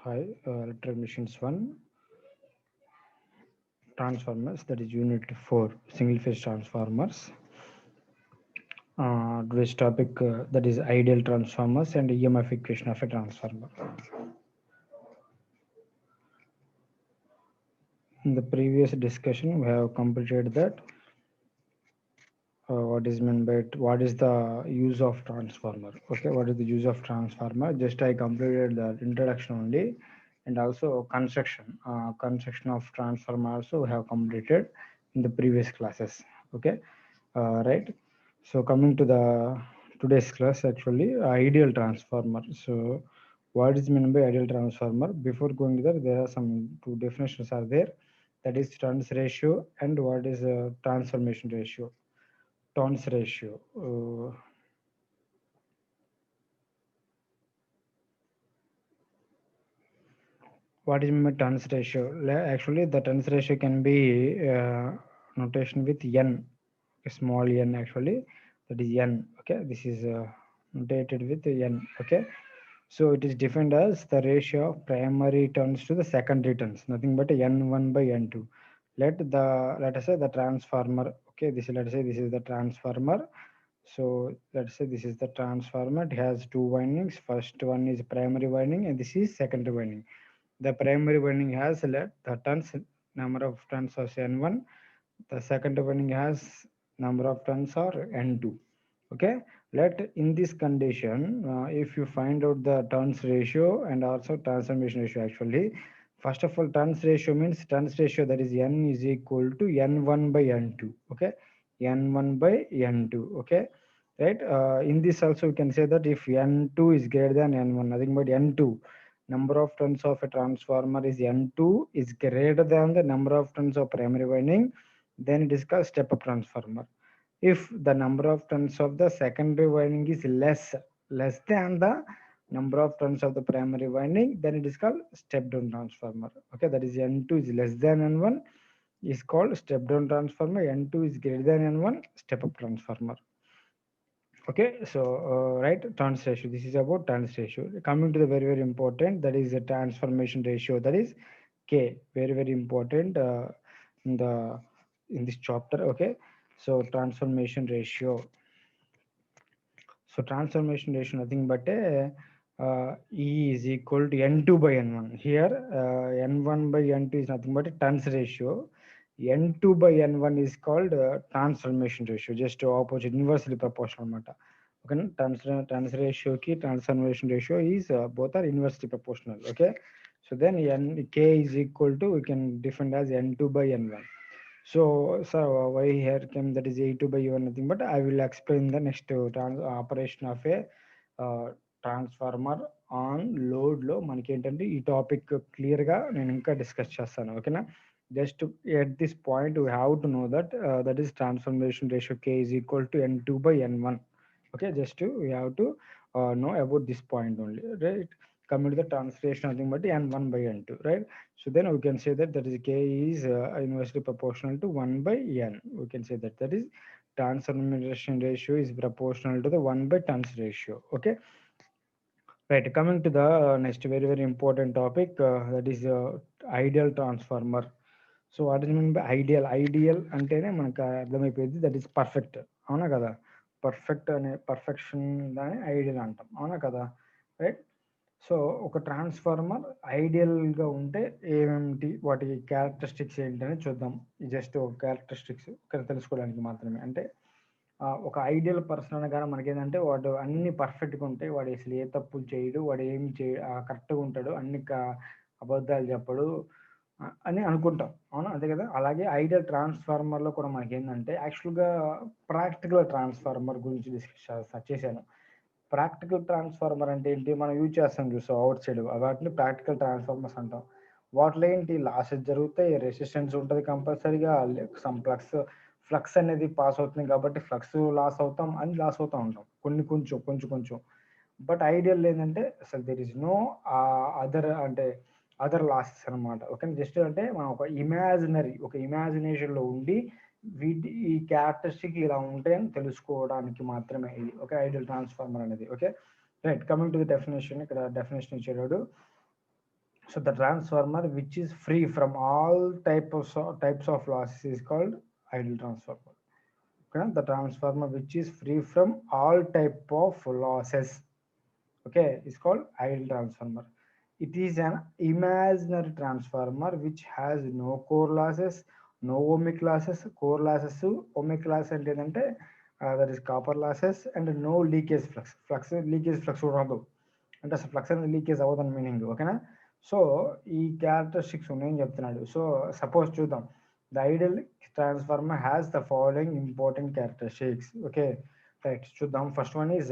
Hi, Electric Machines 1 Transformers, that is Unit 4 Single Phase Transformers. Today's topic that is ideal transformers and EMF equation of a transformer. In the previous discussion, we have completed that. What is meant by it? What is the use of transformer? Okay, what is the use of transformer? Just I completed the introduction only, and also construction. Construction of transformer also we have completed in the previous classes. Okay, right. So coming to the today's class, actually ideal transformer. So what is meant by ideal transformer? Before going to that, there are some two definitions are there. That is turns ratio and what is transformation ratio. Turns ratio. What is my turns ratio? Actually, the turns ratio can be notation with n, small n actually. That is n. Okay, this is notated with n. Okay, so it is defined as the ratio of primary turns to the secondary turns, nothing but n1 by n2. Let us say the transformer. Okay, let us say this is the transformer. So let's say this is the transformer. It has two windings. First one is primary winding, and this is secondary winding. The primary winding has the turns, number of turns of n1. The second winding has number of turns or n2. Okay, let in this condition, if you find out the turns ratio and also transformation ratio, actually first of all turns ratio means turns ratio, that is n is equal to n1 by n2. Okay, n1 by n2. Okay, right. In this also we can say that if n2 is greater than n1, nothing but n2, number of turns of a transformer is n2 is greater than the number of turns of primary winding, then it is called step up transformer. If the number of turns of the secondary winding is less than the number of turns of the primary winding, then it is called step down transformer. Okay, that is n2 is less than n1 is called step down transformer, n2 is greater than n1 step up transformer. Okay, so right, turns ratio, this is about turns ratio. Coming to the very important, that is the transformation ratio, that is k, very important in the in this chapter. Okay, so transformation ratio. So transformation ratio nothing but E is equal to N2 by N1. Here N1 by N2 is nothing but a turns ratio. N2 by N1 is called transformation ratio, just opposite, inversely proportional anamata. Okay, turns ratio ki transformation ratio is both are inversely proportional. Okay, so then K is equal to, we can define as N2 by N1. So why here came that is A2 by U1 nothing but I will explain the next operation of a transformer on load లో మనకి ఏంటంటే ఈ topic clear గా నేను ఇంకా discuss చేస్తాను. ఓకేనా, just at this point we have to know that that is transformation ratio K is equal to N2 by N1. Okay, just we have to know about this point only, right? Coming to the translation nothing but n1 by n2, right? So then we can say that that is K is inversely proportional to 1 by n. We can say that that is transformation ratio is proportional to the 1 by turns ratio. Okay, right. Coming to the next very important topic, that is ideal transformer. So what is mean by ideal? Ideal అంటేనే మనకు అర్థమైపోయింది, that is perfect. అవునా కదా, perfect అనే perfection దాన్ని ideal అంటాం. అవునా కదా, రైట్. సో ఒక ట్రాన్స్ఫార్మర్ ఐడియల్గా ఉంటే ఏమేమిటి, వాటి క్యారెక్టరిస్టిక్స్ ఏంటని చూద్దాం. జస్ట్ ఒక క్యారెక్టరిస్టిక్స్ తెలుసుకోవడానికి మాత్రమే. అంటే ఒక ఐడియల్ పర్సన్ అనగానే మనకేంటంటే వాడు అన్ని పర్ఫెక్ట్గా ఉంటాయి, వాడు అసలు ఏ తప్పులు చేయడు, వాడు ఏం కరెక్ట్గా ఉంటాడు, అన్ని అబద్ధాలు చెప్పడు అని అనుకుంటాం. అవునా, అంతే కదా. అలాగే ఐడియల్ ట్రాన్స్ఫార్మర్లో కూడా మనకేంటంటే యాక్చువల్గా ప్రాక్టికల్ ట్రాన్స్ఫార్మర్ గురించి డిస్కస్ చేశాను. ప్రాక్టికల్ ట్రాన్స్ఫార్మర్ అంటే ఏంటి, మనం యూజ్ చేస్తాం చూస్తాం అవుట్ సైడ్, వాటిని ప్రాక్టికల్ ట్రాన్స్ఫార్మర్స్ అంటాం. వాటిలో ఏంటి లాసెస్ జరుగుతాయి, రెసిస్టెన్స్ ఉంటుంది కంపల్సరీగా, సమ్ ఫ్లక్స్ అనేది పాస్ అవుతుంది కాబట్టి ఫ్లక్స్ లాస్ అవుతాం, అని లాస్ అవుతూ ఉంటాం కొంచెం. బట్ ఐడియల్ ఏంటంటే అసలు దెర్ ఇస్ నో అదర్ అంటే అదర్ లాసెస్ అనమాట. ఓకే, జస్ట్ అంటే మనం ఒక ఇమాజినేషన్లో ఉండి ఈ క్యారెక్టరిస్టిక్ ఇలా ఉంటాయని తెలుసుకోవడానికి మాత్రమే ఇది ఒక ఐడియల్ ట్రాన్స్ఫార్మర్ అనేది. Okay, right. Coming to the definition, ఇక్కడ డెఫినేషన్ ఇచ్చాడు. So the transformer which is free from all types of losses is called ideal transformer. Okay? The transformer which is free from all type of losses, okay, is called ideal transformer. It is an imaginary transformer which has no core losses, no ohmic losses. Core losses, ohmic loss అంటే ఏంటంటే that is copper losses, and no leakage flux. Leakage flux ఉండదు, అంటే అసలు flux అనేది leakage అవ్వదని meaning. ఓకేనా? So ఈ characteristics ఉన్నాయని చెప్తున్నాడు. సో సపోజ్ చూద్దాం, the ideal transformer has the following important characteristics. Okay, right, చూద్దాం. First one is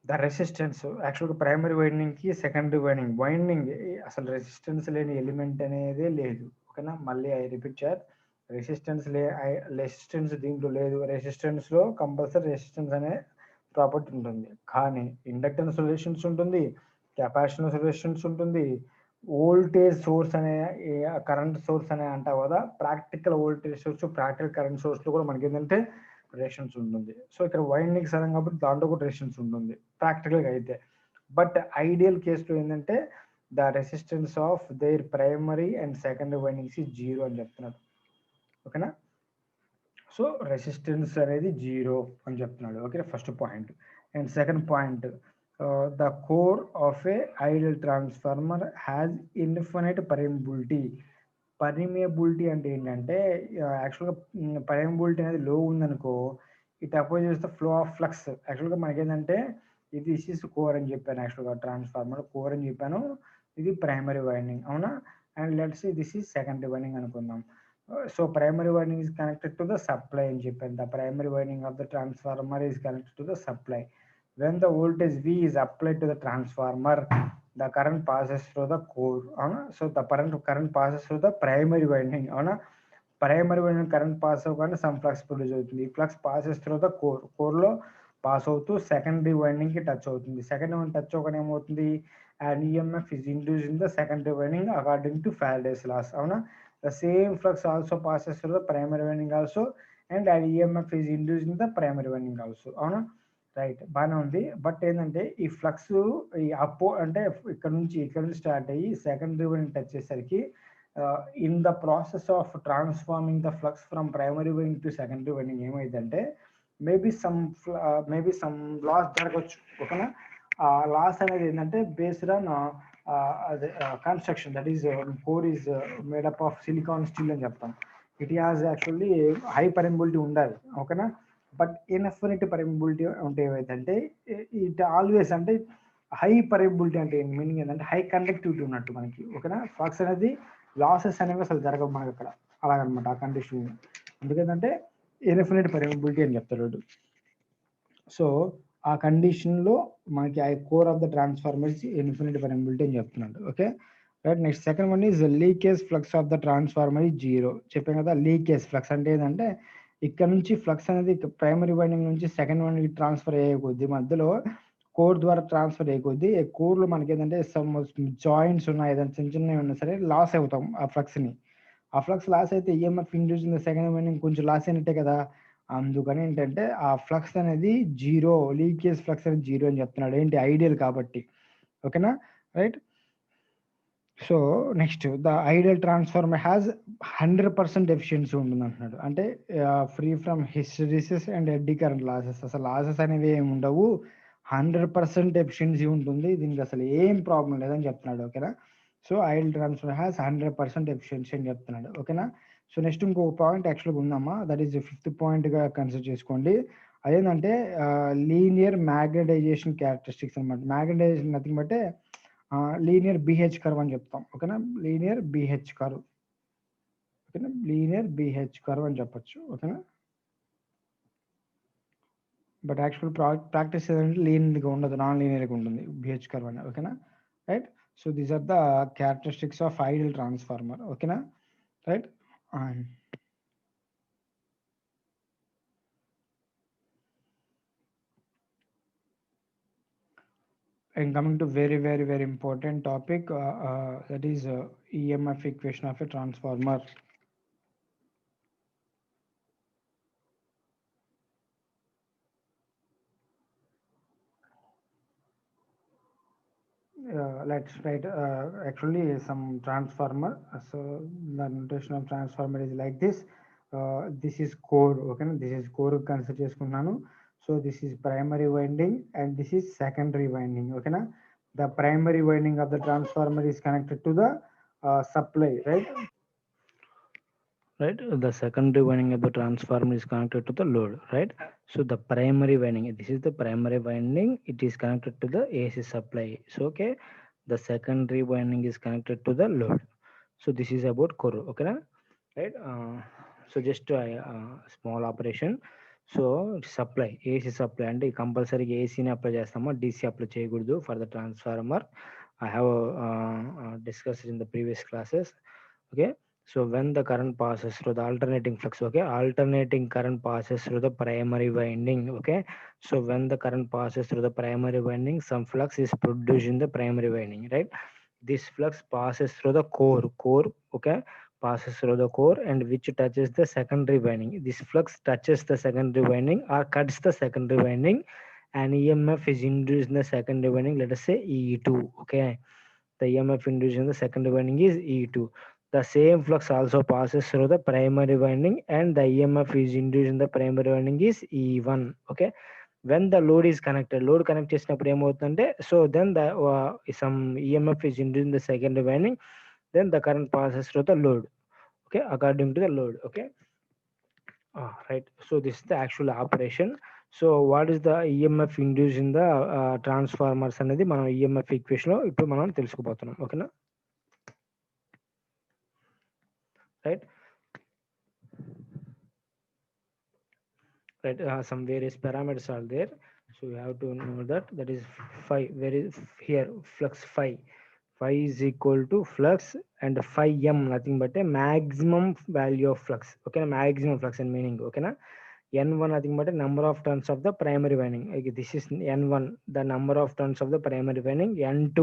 the resistance. యాక్చువల్గా ప్రైమరీ వైండింగ్కి సెకండరీ వైండింగ్ అసలు రెసిస్టెన్స్ లేని ఎలిమెంట్ అనేదే లేదు. ఓకేనా? మళ్ళీ ఐ రిపీట్ చార్, రెసిస్టెన్స్ దీంట్లో లేదు. రెసిస్టెన్స్లో కంపల్సరీ రెసిస్టెన్స్ అనే ప్రాపర్టీ ఉంటుంది, కానీ ఇండక్టెన్స్ రెసిస్టెన్స్ ఉంటుంది, కెపాసిటెన్స్ రెసిస్టెన్స్ ఉంటుంది, వోల్టేజ్ సోర్స్ అనే కరెంట్ సోర్స్ అనే అంటావు కదా, practical voltage source, practical current సోర్స్లో కూడా మనకి ఏంటంటే రెసిస్టెన్స్ ఉంటుంది. సో ఇక్కడ వైండింగ్ సరం కాబట్టి దాంట్లో కూడా రెసిస్టెన్స్ ఉంటుంది ప్రాక్టికల్గా అయితే. బట్ ఐడియల్ కేసులో ఏంటంటే the resistance of their primary and secondary windings ఈ జీరో అని చెప్తున్నాడు. ఓకేనా? సో రెసిస్టెన్స్ అనేది జీరో అని చెప్తున్నాడు. Okay, first point. And second point, the core of A ideal transformer has infinite permeability. Permeability అంటే ఏంటంటే యాక్చువల్గా పర్మియబిలిటీ అనేది లో ఉందనుకో, it opposes the flow of flux. యాక్చువల్గా మనకి ఏంటంటే ఇది ఇస్ కోర్ అని చెప్పాను, యాక్చువల్గా ట్రాన్స్ఫార్మర్ కోర్ అని చెప్పాను, ఇది ప్రైమరీ వైండింగ్, అవునా? And let's this is secondary winding అనుకుందాం. So primary winding is connected to the supply అని చెప్పాను. The primary winding of the transformer is connected to the supply. When the voltage V is applied to the transformer, the current passes through the core. అవునా? So the current passes through the primary winding. అవునా? Primary winding current pass అవ్వగానే some flux produce అవుతుంది. ఈ flux passes through the కోర్లో pass అవుతూ secondary వైండింగ్కి touch అవుతుంది. Secondary winding touch అవ్వగానే ఏమవుతుంది, and EMF is induce in the secondary winding according to Faraday's laws. అవునా? The same flux also passes through the primary winding also, and an EMF is induced in the primary winding also. అవునా? Right, బాగానే ఉంది. But ఏంటంటే ఈ flux ఈ అంటే ఇక్కడ నుంచి స్టార్ట్ అయ్యి సెకండరీ వైండింగ్ టచ్ చేసేసరికి in the process of transforming the flux from primary winding to secondary winding ఏమైందంటే మేబీ సమ్ లాస్ జరగచ్చు. ఓకేనా? లాస్ అనేది ఏంటంటే based on construction, that is core is made up of silicon steel అని చెప్తాం. It has actually high permeability ఉండాలి. ఓకేనా? But infinite permeability ఉంటే ఏమైందంటే ఇట్ ఆల్వేస్ అంటే హై పర్మియబిలిటీ అంటే మీనింగ్ ఏంటంటే హై కండక్టివిటీ ఉన్నట్టు మనకి. ఓకేనా? ఫ్లక్స్ అనేది లాసెస్ అనేవి అసలు జరగవు మనకి అక్కడ, అలాగనమాట ఆ కండిషన్. ఎందుకంటే ఇన్ఫినిట్ పర్మియబిలిటీ అని చెప్తాడు. సో ఆ కండిషన్లో మనకి ఆ core of the transformers infinite permeability అని చెప్తున్నాడు. Okay, right. Next second one is leakage flux of the transformer ఈ జీరో. చెప్పాం కదా, లీకేజ్ ఫ్లక్స్ అంటే ఏంటంటే ఇక్కడ నుంచి ఫ్లక్స్ అనేది ప్రైమరీ వైండింగ్ నుంచి సెకండ్ వైండింగ్ ట్రాన్స్ఫర్ అయ్యే కొద్దీ మధ్యలో కోర్ ద్వారా ట్రాన్స్ఫర్ అయ్యే కొద్దీ కోర్లో మనకి ఏంటంటే సమ్ జాయింట్స్ ఉన్నాయి, ఏదైనా చిన్న చిన్నవి ఉన్నా సరే లాస్ అవుతాం ఆ ఫ్లక్స్ని. ఆ ఫ్లక్స్ లాస్ అయితే EMF induce in the second winding కొంచెం లాస్ అయినట్టే కదా. అందుకని ఏంటంటే ఆ ఫ్లక్స్ అనేది జీరో, లీకేజ్ ఫ్లక్స్ అనేది జీరో అని చెప్తున్నాడు. ఏంటి, ఐడియల్ కాబట్టి. ఓకేనా? Right. So next, the ideal transformer has 100% efficiency ఉంటుంది అంటున్నాడు. అంటే free from hysteresis and eddy current losses. అసలు లాసెస్ అనేవి ఏమి ఉండవు, 100% ఎఫిషియన్సీ ఉంటుంది, దీనికి అసలు ఏం ప్రాబ్లం లేదని చెప్తున్నాడు. ఓకేనా? So ideal transformer has 100% efficiency అని చెప్తున్నాడు. ఓకేనా? సో నెక్స్ట్ ఇంకొక పాయింట్ యాక్చువల్గా ఉందమ్మా, దట్ ఈస్ 5th పాయింట్గా కన్సిడర్ చేసుకోండి. అదేంటంటే లీనియర్ మ్యాగ్నటైజేషన్ క్యారెక్టరిస్టిక్స్ అనమాట. Magnetisation nothing but the linear BH curve అని చెప్తాం. ఓకేనా? Linear BH curve. ఓకేనా? లీనియర్ బిహెచ్ కర్వ్ అని చెప్పొచ్చు. ఓకేనా? బట్ యాక్చువల్ ప్రాక్టీస్ ఏదంటే లీనియర్గా ఉండదు, నాన్ లీనియర్గా ఉంటుంది బిహెచ్ కర్వ్ అని. ఓకేనా? Right. So these are the characteristics of ideal transformer. ఓకేనా? Right. And coming to very important topic, that is EMF equation of a transformer. let's write actually some transformer. So the notation of transformer is like this. This is core. Okay, this is core consider చేసుకున్నాను. So this is primary winding and this is secondary winding. Okay, na? The primary winding of the transformer is connected to the supply, right? Right, the secondary winding of the transformer is connected to the load, right? So the primary winding, this is the primary winding, it is connected to the AC supply. So okay, the secondary winding is connected to the load. So this is about core. Okay na? Right, so just small operation. So supply, AC supply అంటే కంపల్సరీగా ఏసీని apply చేస్తామా, DC apply చేయకూడదు for the transformer. I have discussed in the previous classes. Okay, so when the current passes through the alternating flux, okay, alternating current passes through the primary winding. Okay, so when the current passes through the primary winding, some flux is produced in the primary winding, right? This flux passes through the core. Okay, passes through the core and which touches the secondary winding. This flux touches the secondary winding or cuts the secondary winding, and EMF is induced in the secondary winding, let us say E2. Okay, the EMF induced in the secondary winding is E2. The same flux also passes through the primary winding and the EMF is induced in the primary winding is E1. Okay, when the load is connected, load connect చేసినప్పుడు ఏమవుతుందంటే, so then the some EMF is induced in the secondary winding, then the current passes through the load. Okay, according to the load. Okay, right, so this is the actual operation. So what is the EMF induced in the transformers అనేది మనం EMF equation లో ఇప్పుడు మనం తెలుసుకోబోతున్నాం. ఓకేనా, right? Right, some various parameters are there, so you have to know that. That is phi, where is here flux phi is equal to flux and phi m, nothing but a maximum value of flux. Okay, maximum flux and meaning. Okay na, n1 nothing but a number of turns of the primary winding. Okay, this is n1, the number of turns of the primary winding. N2,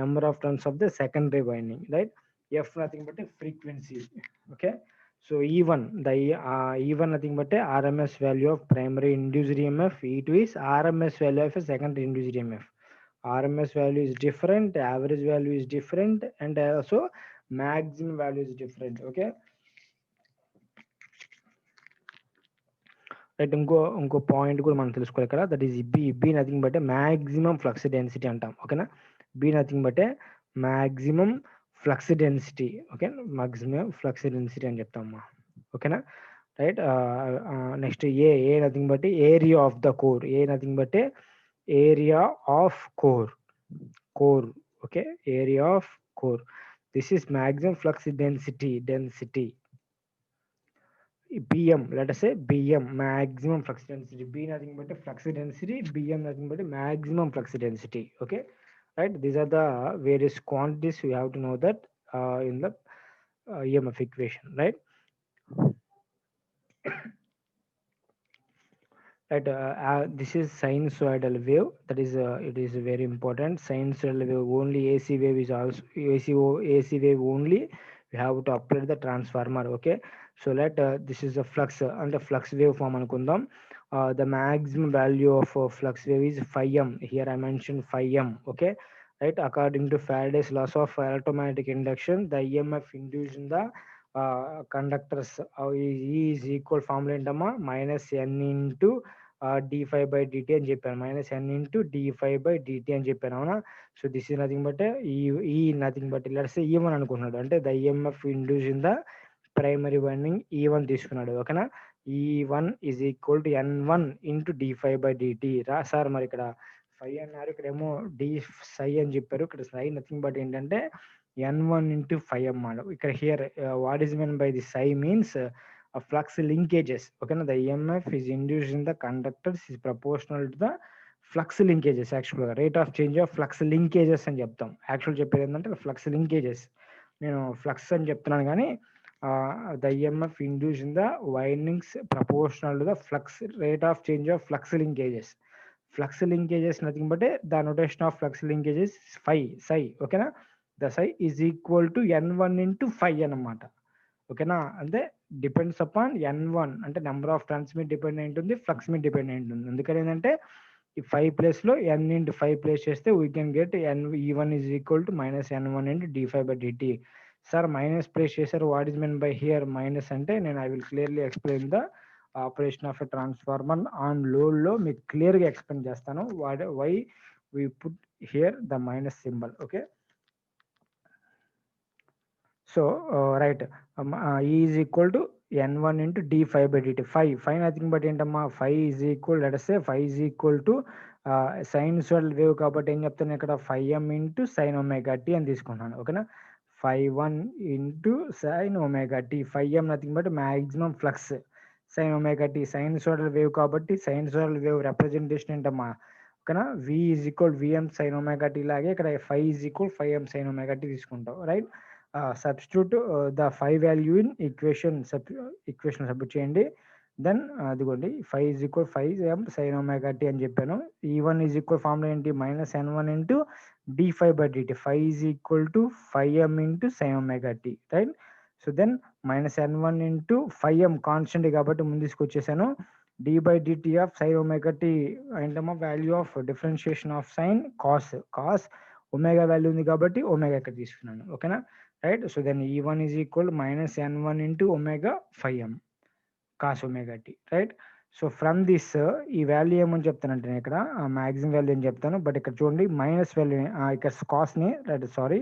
number of turns of the secondary winding, right? F nothing but a frequency. Okay, so E1, the E1 nothing but a RMS value of primary induced EMF. E2 is RMS value of a secondary induced EMF. RMS value is different, average value is different, and also maximum value is different. Okay, right, ఇంకో point కూడా మనం తెలుసుకోవాలి ఇక్కడ. That is be nothing but maximum flux density అంటాం. ఓకేనా, be nothing but maximum flux density. Okay, maximum flux density అని చెప్తామమ్మా. ఓకేనా, right. Next A nothing but area of the core. A nothing but area of core. Okay, area of core. This is maximum flux density. BM, let us say BM, maximum flux density. B nothing but a flux density, BM nothing but a maximum flux density. Okay, right, these are the various quantities we have to know that in the EMF equation, right? Right, this is sinusoidal wave. That is it is very important. Sinusoidal wave only. AC wave is also AC wave only we have to apply the transformer. Okay, so let this is a flux and the flux wave form anukundam. The maximum value of flux wave is phi m. Here I mentioned phi m. Okay, right, according to Faraday's laws of electromagnetic induction, the EMF induced in the conductors is equal formula ఏంటమ్మా, minus ఎన్ into d5/dt అని చెప్పాను. Minus ఎన్ into d5/dt అని చెప్పాను, అవునా? So this is nothing but ఈ nothing but let's E1 అనుకున్నాడు అంటే the EMF induce in the primary winding E1 తీసుకున్నాడు. ఓకేనా, E1 is equal to N1 into d5/dt. రా సార్, మరి ఇక్కడ ఫై అన్నారు, ఇక్కడేమో డి సై అని చెప్పారు. ఇక్కడ సై నథింగ్ బట్ ఏంటంటే N1 into phi m. Here, what is meant by the psi means flux linkages. Okay, the EMF is induced in the conductors is proportional to the flux linkages. Actually, rate of change of flux linkages అని చెప్తాం. Actual చెప్పేది ఏంటంటే flux linkages. నేను flux అని చెప్తున్నాను కానీ the EMF induced in the windings proportional to the flux rate of change of flux linkages. Flux linkages nothing but the notation of flux linkages psi. Okay na, the psi is equal to N1 into phi అన్నమాట. ఓకేనా, అంటే depends upon N1 అంటే number of turns మీద depend అయి ఉంటుంది, flux మీద depend అయి ఉంటుంది. అందుకని ఏంటంటే ఈ 5 ప్లేస్లో n ఇంటూ 5 ప్లేస్ చేస్తే we can get E1 is equal to minus N1 into d5/dt. Sir minus place చేశారు, what is mean by here minus అంటే నేను I will clearly explain the operation of a transformer on లోడ్లో మీకు క్లియర్గా explain చేస్తాను why we put here the minus symbol. Okay, so right, E is equal to N1 into d5/dt. 5 nothing but ఏంటమ్మా, 5 is equal let's say 5 is equal to sinusoidal wave కాబట్టి ఏం చెప్తాను ఇక్కడ 5m into sine omega T అని తీసుకున్నాను. ఓకేనా, 5 into sine omega T. 5m nothing but maximum flux, sine omega T sinusoidal wave కాబట్టి sinusoidal wave representation ఏంటమ్మా, ఓకేనా, v is equal vm sine omega T లాగే ఇక్కడ 5 is equal 5m sine omega T తీసుకుంటాం. Right, substitute the 5 value in equation substitute చేయండి. Then అదిగోండి 5 is equal 5m sine omega T అని చెప్పాను. E1 ఈజ్ ఈక్వల్ ఫార్ములా ఏంటి, minus N1 into d5/dt. 5 is equal to 5m into sine omega T. Right, so then minus N1 into 5m constant కాబట్టి ముందు తీసుకొచ్చేసాను. d/dt of sine omega T ఏంటమ్మా, value of differentiation of sine cos omega value ఉంది కాబట్టి omega ఇక్కడ తీసుకున్నాను. ఓకేనా, right, so then E1 is equal minus N1 into omega 5m cos omega T. Right, so from this ఈ value ఏమని చెప్తానంటే నేను ఇక్కడ మ్యాక్సిమం వాల్యూ అని చెప్తాను, బట్ ఇక్కడ చూడండి మైనస్ వాల్యూ ఇక్కడ కాస్ని, right sorry,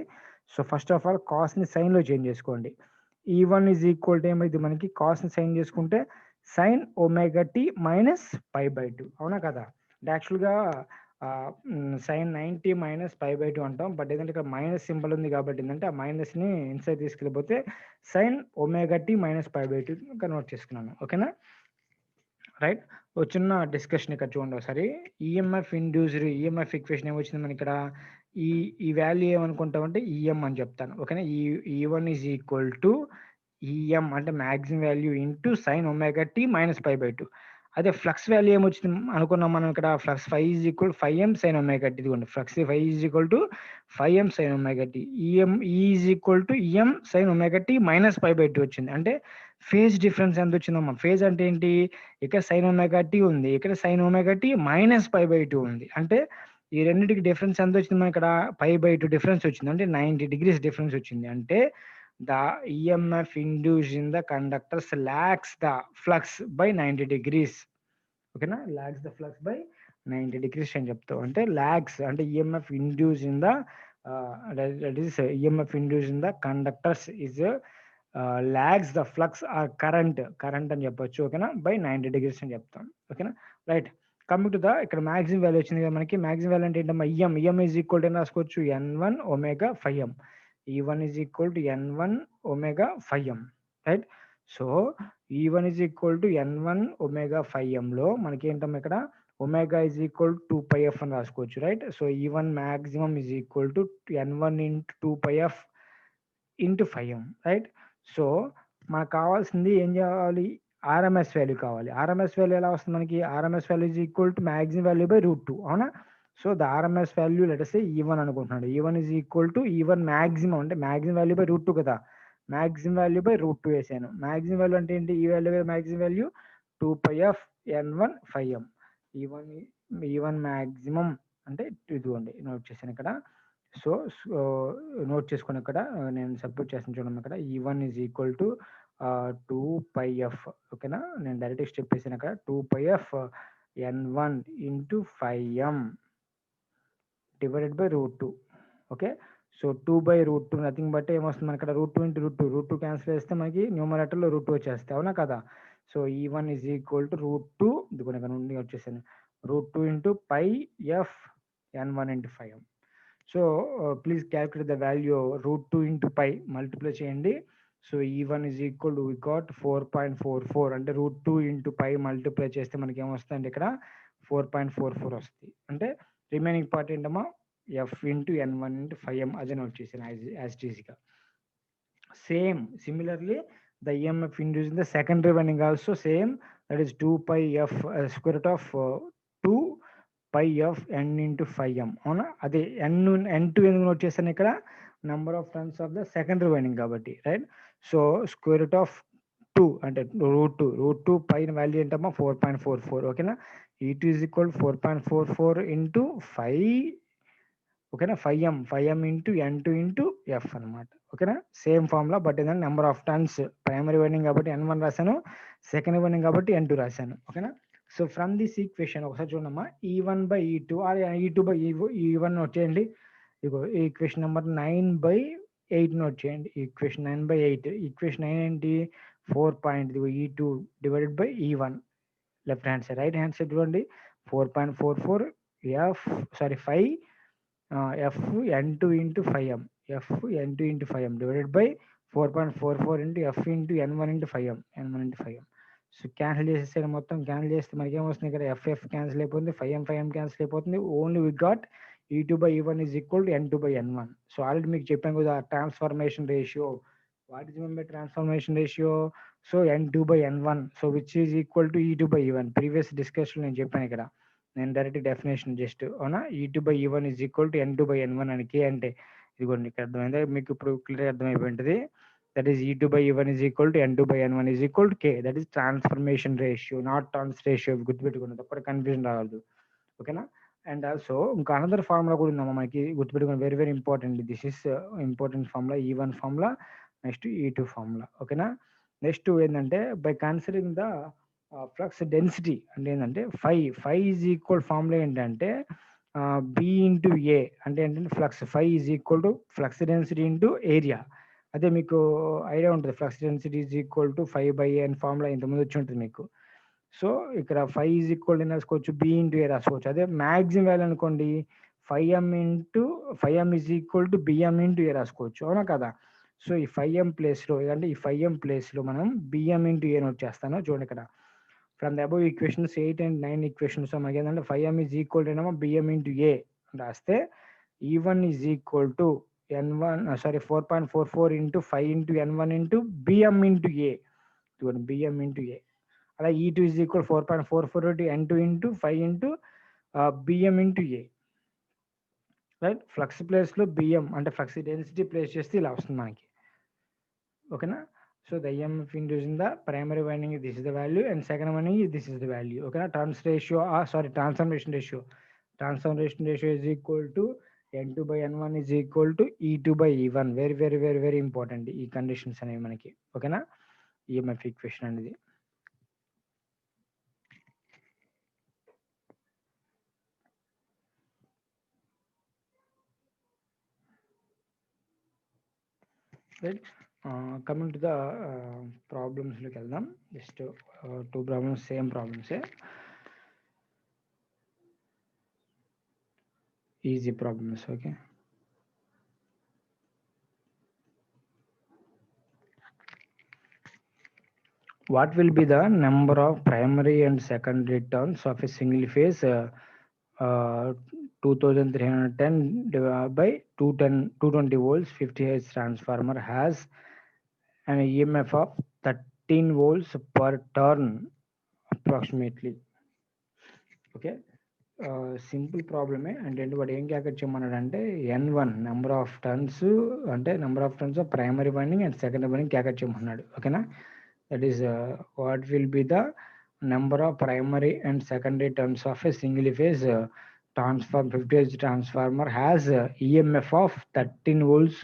so first of all కాస్ని సైన్లో చేంజ్ చేసుకోండి. E1 ఈజ్ ఈక్వల్ టు ఏమైంది మనకి, కాస్ని సైన్ చేసుకుంటే సైన్ ఒమేగా టీ మైనస్ π/2, అవునా కదా. అంటే యాక్చువల్గా సైన్ 90 మైనస్ π/2 అంటాం, బట్ ఏంటంటే ఇక్కడ మైనస్ సింబల్ ఉంది కాబట్టి ఏంటంటే ఆ మైనస్ని ఇన్సైడ్ తీసుకెళ్ళిపోతే sine omega T minus π/2 convert చేసుకున్నాను. ఓకేనా, రైట్, ఒక చిన్న డిస్కషన్ ఇక్కడ చూడండి ఒకసారి. ఈఎంఎఫ్ ఇండ్యూస్డ్ ఈఎంఎఫ్ ఈక్వేషన్ ఏమొచ్చింది మనకి ఇక్కడ, ఈ వాల్యూ ఏమనుకుంటామంటే ఈఎం అని చెప్తాను. ఓకేనా, E1 is equal to EM అంటే maximum value into sine omega T minus π/2. అదే ఫ్లక్స్ వాల్యూ ఏమొచ్చింది అనుకున్నాం మనం ఇక్కడ, flux 5 is equal 5m sine omega T. ఇదిగోండి flux 5 is equal to 5m sine omega T. Is equal to EM sine omega T minus π/2 వచ్చింది. అంటే phase difference ఎంత వచ్చిందమ్మా, ఫేజ్ అంటే ఏంటి, ఇక్కడ సైన్ ఒమేగా టీ ఉంది, ఇక్కడ సైన్ ఒమేగా టీ మైనస్ π/2 ఉంది. అంటే ఈ రెండింటికి డిఫరెన్స్ ఎంత వచ్చింది మన ఇక్కడ, π/2 డిఫరెన్స్ వచ్చింది, అంటే 90 degrees డిఫరెన్స్ వచ్చింది. అంటే the EMF induced in the conductors lags the flux by 90 degrees. ఓకేనా, lags the flux by 90 degrees అని చెప్తాం. అంటే lags అంటే EMF induced in the that is EMF induced in the conductors is lags the flux or current అని చెప్పొచ్చు. ఓకేనా, by 90 degrees అని చెప్తాం. ఓకేనా, రైట్, కమింగ్ టు ద ఇక్కడ మ్యాక్సిమం వాల్యూ వచ్చింది కదా మనకి. మ్యాక్సిమం వాల్యూ అంటే ఏంటమ్మా, ఈఎం ఈజ్ ఈక్వల్ టు రాసుకోవచ్చు N1 omega 5m. E1 is equal to N1 omega 5m, right? So E1 is equal to N1 omega 5m లో మనకి ఏంటమ్మా ఇక్కడ omega is equal to 2πf అని రాసుకోవచ్చు, right. So E1 maximum is equal to N1 into 2πf into 5m, right. So మనకు కావాల్సింది ఏం చేయాలి, ఆర్ఎంఎస్ వాల్యూ కావాలి. ఆర్ఎంఎస్ వాల్యూ ఎలా వస్తుంది మనకి, RMS value is equal to maximum value by √2, అవునా. So the RMS value let's say E1 అనుకుంటున్నాడు. E1 is equal to E1 maximum అంటే మ్యాక్సిమం వాల్యూ బై √2 కదా, మ్యాక్సిమం వాల్యూ బై √2 వేసాను. Maximum value అంటే ఏంటి, ఈ value maximum value 2πf N1 5m. E1 maximum అంటే ఇదిగోండి నోట్ చేశాను ఇక్కడ. సో నోట్ చేసుకుని ఇక్కడ నేను సబ్స్టిట్యూట్ చేస్తాను చూడండి ఇక్కడ. E1 is equal to 2πf. ఓకేనా, నేను డైరెక్ట్ స్టెప్ వేసాను ఇక్కడ. 2πf N1 into 5m divided by √2. Okay, so 2/√2 nothing but ఏమొస్తుంది మనకి ఇక్కడ √2 into √2 క్యాన్సిల్ చేస్తే మనకి న్యూమరేటర్లో √2 వచ్చేస్తాయి, అవునా కదా. So E1 is equal to √2, ఇది కూడా ఇక్కడ నుండి వచ్చేసాను, √2 into πf N1 into 5m. So please calculate the value √2 into π multiply చేయండి. So E1 is equal to we got 4.44, అంటే √2 into π మల్టిప్లై చేస్తే మనకి ఏమొస్తుంది అంటే ఇక్కడ 4.44 వస్తుంది. అంటే రిమైనింగ్ పార్ట్ ఏంటమ్మా f into N1 into 5m అదే నోట్ చేసాను యాజ్ ఈజీగా. Same similarly the EMF induced in the secondary winding also same, that is 2πf square root of 2πf n into 5m, అవునా. అదే n2 ఎందుకు note చేశాను ఇక్కడ, number of turns of the secondary winding కాబట్టి, right. So square root of 2 అంటే route 2 పైన value ఏంటమ్మా 4.44 ఓకేనా. E2 ఈజ్ ఈక్వల్ 4.44 ఇంటూ 5 ఓకేనా 5m into n2 into F అనమాట ఓకేనా. సేమ్ ఫార్ములా బట్ ఏంటంటే number of turns primary winding కాబట్టి n1 రాశాను, సెకండ్ వైండింగ్ కాబట్టి n2 రాశాను ఓకేనా. సో ఫ్రమ్ దిస్ ఈక్వేషన్ ఒకసారి చూడమ్మా E1/E2 ఆర్ E2/E1 నోట్ చేయండి. ఇగో ఈక్వేషన్ నెంబర్ 9/8 నోట్ చేయండి. ఈక్వేషన్ 9/8 ఈక్వేషన్ 9 ఏంటి 4 ఇదిగో E2 divided by E1 left hand side, right hand side చూడండి 4.44 5 F n2 into 5m F n2 into 5m divided by 4.44 into F into n1 into 5m. So cancel చేసేసాడు, మొత్తం cancel చేస్తే మనకి ఏమొస్తుంది ఇక్కడ F cancel అయిపోతుంది, 5m cancel అయిపోతుంది. Only we got E2/E1 is equal to n2/n1. So already మీకు చెప్పాను కదా transformation ratio. What is mean by transformation ratio? So n2/n1 so which is equal to E2/E1. Previous discussion నేను చెప్పాను ఇక్కడ, నేను direct definition just అవునా. E2/E1 is equal to n2/n1 అని కే అంటే ఇదిగోండి ఇక్కడ అర్థమైందా మీకు, ఇప్పుడు క్లియర్ అర్థమైపోయి ఉంటుంది. That is E2/E1 is equal to n2/n1 is equal to k. That is transformation ratio, not turns ratio. గుర్తుపెట్టుకున్నది అప్పుడు కన్ఫ్యూజన్ రావద్దు ఓకేనా. అండ్ ఆల్సో ఇంకా అనదర్ ఫార్ములా కూడా ఉందమ్మా మనకి, గుర్తుపెట్టుకుని very very important. This is important formula, E1 formula, next E2 formula ఓకేనా. నెక్స్ట్ ఏంటంటే by considering the flux density అంటే ఏంటంటే ఫైవ్ ఈజ్ ఈక్వల్ ఫార్ములా ఏంటంటే బి ఇంటూ ఏ అంటే ఏంటంటే flux is equal to flux density into area. అదే మీకు idea ఉంటుంది, flux density is equal to 5/a అని ఫార్ములా ఇంతకుముందు వచ్చి ఉంటుంది మీకు. సో ఇక్కడ 5 ఈజ్ ఈక్వల్ టు రాసుకోవచ్చు, బి ఇంటూ ఏ రాసుకోవచ్చు. అదే మ్యాక్సిమం వాల్యూ అనుకోండి 5m is equal to BM into A రాసుకోవచ్చు అవునా కదా. సో ఈ 5m ప్లేస్లో అంటే ఈ 5m ప్లేస్లో మనం బిఎం ఇంటూ ఏ నోట్ చేస్తాను చూడండి ఇక్కడ. From the above equations 8 and 9 equations మనకి ఏంటంటే 5m ఈజ్ ఈక్వల్ టు ఏమో బిఎం ఇంటూ ఏ రాస్తే E1 is equal to n1 4.44 into 5 into n1 into BM into A చూడండి బిఎం ఇంటూ ఏ. అలా E2 is equal 4.44 into n2 into 5 into BM into A right. Flux ప్లేస్లో BM అంటే flux density place చేస్తే ఇలా వస్తుంది మనకి ఓకేనా. So the EMF induced in the primary winding, this is the value, and second winding, this is the value. Okay, transformation ratio is equal to n2/n1 is equal to E2/E1. Very very very very important ఈ conditions అనేవి మనకి ఓకేనా. EMF equation అనేది right. Coming to the ప్రాబ్లమ్స్లోకి వెళ్దాం. Just 2 problems, same ప్రాబ్లమ్సే, easy problems okay. What will be the number of primary and secondary turns of a single phase 2310 divided by 220 volts 50 Hz transformer has an EMF of 13 volts per turn approximately. Okay, simple ప్రాబ్లమే. అంటే వాడు ఏం క్యాకెట్ చేయమన్నాడంటే n1 number of turns అంటే number of turns of primary winding and secondary winding క్యాకెట్ చేయమన్నాడు ఓకేనా. That is what will be the number of primary and secondary turns of a single phase 50 Hz transformer has EMF of 13 volts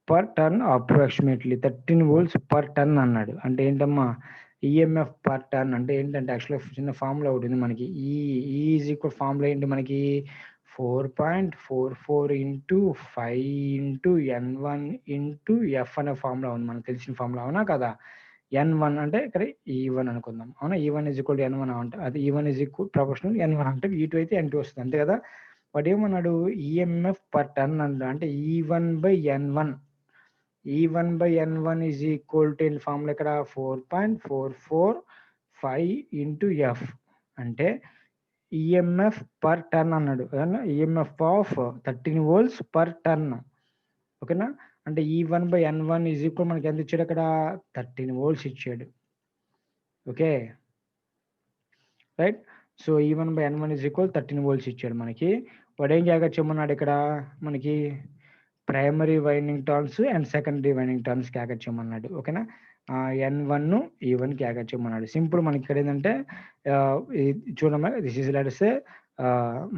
per turn approximately. 13 volts per turn అన్నాడు. అంటే ఏంటమ్మా EMF per turn అంటే ఏంటంటే యాక్చువల్గా చిన్న formula ఒకటి ఉంది మనకి. ఈజ్ ఈక్వల్ ఫార్ములా ఏంటి మనకి 4.44 into 5 into n1 into F అనే ఫార్ములా ఉంది, మనకు తెలిసిన ఫార్ములా అవునా కదా. n1 అంటే ఇక్కడ E1 అనుకుందాం అవునా. E1 is equal to n1 అంటే అది E1 is equal proportional n1 అంటే E2 అయితే n2 వస్తుంది అంతే కదా. వాడు ఏమన్నాడు ఈఎంఎఫ్ పర్ టర్న్ అంటే E1/n1 is equal to formula ఇక్కడ 4.445 ఇంటూ ఎఫ్ అంటే ఈఎంఎఫ్ పర్ టర్న్ అన్నాడు. EMF of 13 volts per turn ఓకేనా. అంటే E1/n1 ఈజ్ ఈక్వల్ మనకి ఎంత ఇచ్చాడు అక్కడ 13 volts ఇచ్చాడు okay right. So E1/n1 is equal 13 volts ఇచ్చాడు మనకి. వాడు ఏం జాగ్రత్త చెప్పమన్నాడు ఇక్కడ మనకి primary winding turns and secondary winding turns క్యాకట్ చేయమన్నాడు. ఓకేనా, N1 E1 క్యాకట్ చేయమన్నాడు. సింపుల్ మనకి ఇక్కడ ఏంటంటే చూడమ్మా, దిస్ ఈజ్ లెట్స్ సే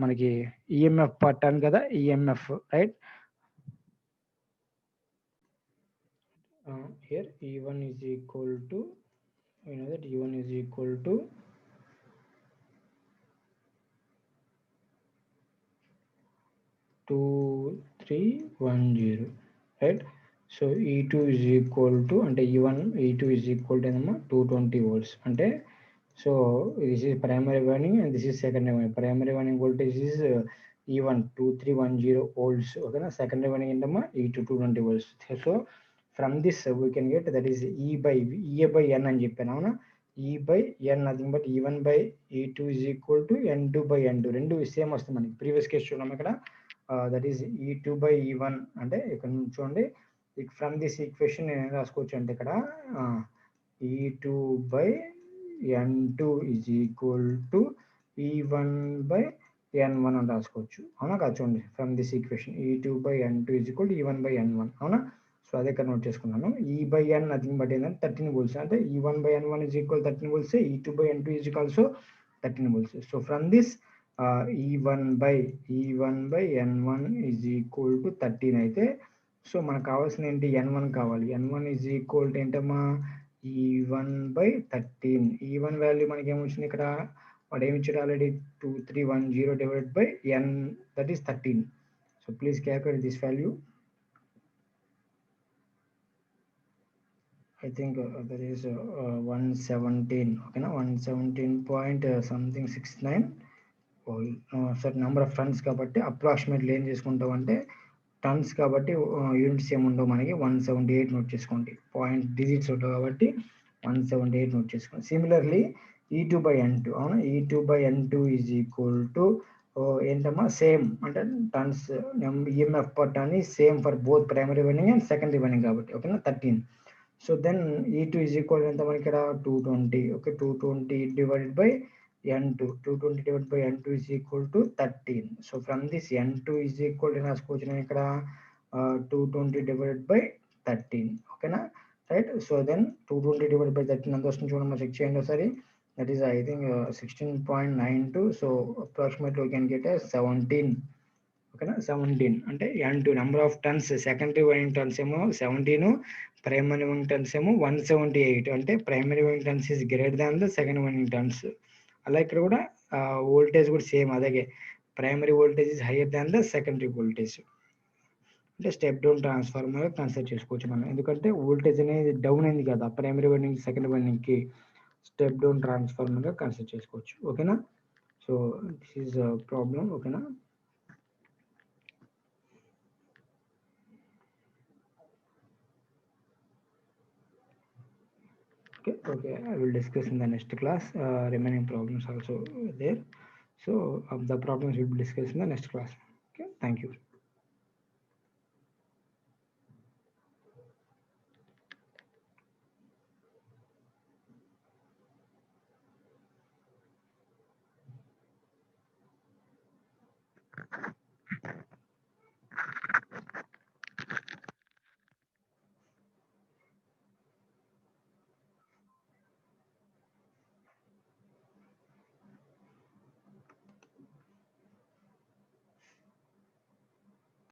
మనకి ఈఎంఎఫ్ పర్ టర్న్ కదా, EMF right. Here E1 is equal to, you know that E1 is equal to 2310, right? So E2 is equal to, అంటే E2 is equal to 220 volts. అంటే so this is primary winding and this is secondary winding. Primary winding voltage is E1 2310 volts. Okay, secondary winding ఏంటమ్మా E2 220 volts. So from this we can get that is E by N అని చెప్పాను, అవునా. E by N nothing but E1 by E2 is equal to N2 by N2. రెండు same వస్తుంది మనకి. Previous case చూద్దాం ఇక్కడ, that is E2 by E1 అంటే ఇక్కడ చూడండి, ఫ్రమ్ దిస్ ఈక్వేషన్ నేను రాసుకోవచ్చు అంటే ఇక్కడ E2 by N2 is equal to E1 by N1 అని రాసుకోవచ్చు, అవునా కాదు. చూడండి, from this equation E2 by N2 is equal to E1 by N1, అవునా. సో అదే ఇక్కడ నోట్ చేసుకున్నాను. E by N nothing but ఏంటంటే 13 volts, అంటే E1 by N1 is equal 13 volts, E2 by N2 is equal also 13 volts. So from this E1 by N1 is equal to 13 అయితే, so మనకు కావాల్సిన ఏంటి, N1 కావాలి. N1 is equal to ఏంటమ్మా E1 by 13. E1 value మనకి ఏమొచ్చింది ఇక్కడ, వాడు ఏమి ఇచ్చాడు already 2310 divided by N, that is 13. So please calculate this value. I think that is 117. Okay, now 117 point something 69. సరే నెంబర్ ఆఫ్ టన్స్ కాబట్టి అప్రాక్సిమేట్లీ ఏం చేసుకుంటాం అంటే, టన్స్ కాబట్టి యూనిట్స్ ఏముండవు మనకి, 178 నోట్ చేసుకోండి. పాయింట్ డిజిట్స్ ఉంటాయి కాబట్టి 178 నోట్ చేసుకోండి. సిమిలర్లీ E2 by N2, అవునా. E2 by N2 is equal to ఏంటమ్మా సేమ్, అంటే turns EMF per turn is same for both primary winding and secondary winding కాబట్టి, ఓకేనా 13. So then E2 is equal ఎంత మనకి ఇక్కడ 220. Okay, 220 divided by N2, 220 divided by N2 is equal to 13. So from this N2 is equal to రాసుకోవచ్చు నేను ఇక్కడ 220 divided by 13. ఓకేనా, right. So then 220 divided by 13 ఎంత వస్తుంది చూడండి, చెక్ చేయండి ఒకసారి. That is I think 16.92. So approximately we can get 17. ఓకేనా, 17 అంటే N2 number of tons, secondary winding turns ఏమో 17, ప్రైమరీ వైండింగ్ టన్స్ ఏమో 178. అంటే primary winding turns is greater than the second winding turns. అలా ఇక్కడ కూడా వోల్టేజ్ కూడా సేమ్ అలాగే, primary voltage is hire than the secondary voltage. అంటే స్టెప్ డౌన్ ట్రాన్స్ఫార్మర్ కన్సిడర్ చేసుకోవచ్చు మనం, ఎందుకంటే వోల్టేజ్ అనేది డౌన్ అయింది కదా ప్రైమరీ వైండింగ్ సెకండరీ వైండింగ్కి, స్టెప్ డౌన్ ట్రాన్స్ఫార్మర్గా కన్సిడర్ చేసుకోవచ్చు. ఓకేనా, సో దిస్ ఈజ్ ప్రాబ్లం. ఓకేనా, okay, I will discuss in the next class. Remaining problems also there. So the problems will be discussed in the next class. Okay, thank you.